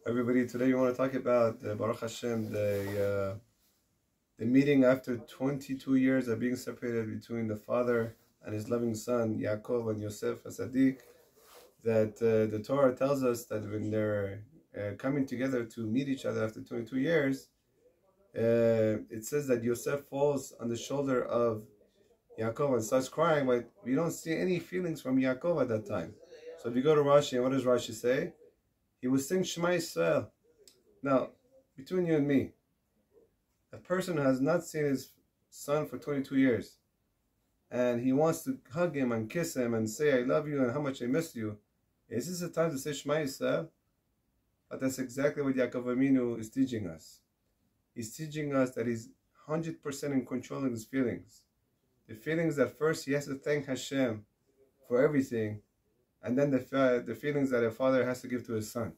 Everybody, today we want to talk about Baruch Hashem, the meeting after 22 years of being separated between the father and his loving son Yaakov and Yosef Asadik. That the Torah tells us that when they're coming together to meet each other after 22 years, it says that Yosef falls on the shoulder of Yaakov and starts crying, but we don't see any feelings from Yaakov at that time. So if you go to Rashi, and what does Rashi say? He was saying Shema Yisrael. Now, between you and me, a person who has not seen his son for 22 years, and he wants to hug him and kiss him and say, I love you and how much I miss you, is this a time to say Shema Yisrael? But that's exactly what Yaakov Aminu is teaching us. He's teaching us that he's 100% in control of his feelings. The feelings that first he has to thank Hashem for everything, and then the feelings that a father has to give to his son.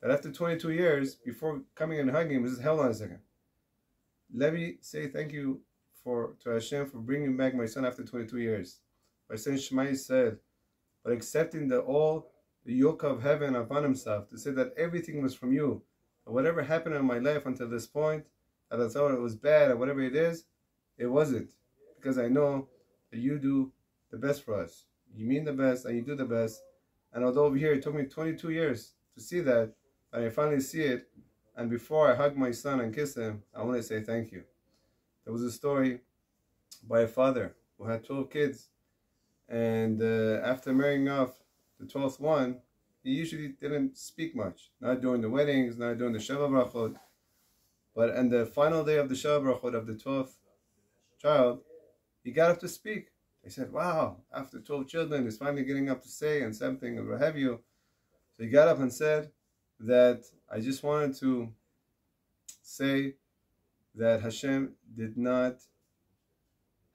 That after 22 years, before coming and hugging him, he says, hold on a second. Let me say thank you to Hashem for bringing back my son after 22 years. By saying Shema Yisrael, but accepting all the yoke of heaven upon himself, to say that everything was from you. And whatever happened in my life until this point, that I thought it was bad or whatever it is, it wasn't. Because I know that you do the best for us. You mean the best and you do the best. And although over here it took me 22 years to see that, and I finally see it, and before I hug my son and kiss him, I want to say thank you. There was a story by a father who had 12 kids, and after marrying off the 12th one, he usually didn't speak much. Not during the weddings, not during the Sheva Brachot. But on the final day of the Sheva Brachot of the 12th child, he got up to speak. He said, wow, after 12 children, he's finally getting up to say and something or what have you. So he got up and said that I just wanted to say that Hashem did not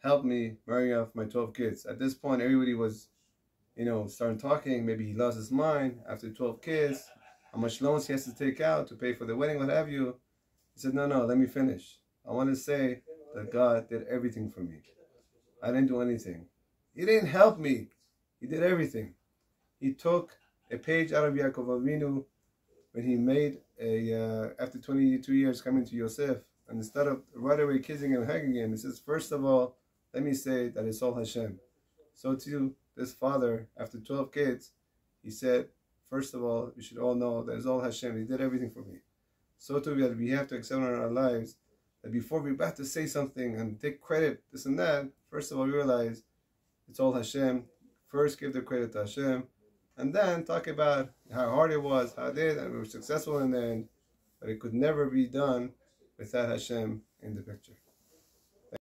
help me marrying off my 12 kids. At this point, everybody was, starting talking. Maybe he lost his mind after 12 kids. How much loans he has to take out to pay for the wedding, what have you. He said, no, let me finish. I want to say that God did everything for me. I didn't do anything. He didn't help me. He did everything. He took a page out of Yaakov Avinu when he made after 22 years coming to Yosef, and instead of right away kissing him and hugging him, he says, first of all, let me say that it's all Hashem. So too, this father, after 12 kids, he said, first of all, you should all know that it's all Hashem. He did everything for me. So too, that we have to accept in our lives that before we're about to say something and take credit, this and that, first of all, realize it's all Hashem. First, give the credit to Hashem, and then talk about how hard it was, how it did, and we were successful in the end. But it could never be done without Hashem in the picture.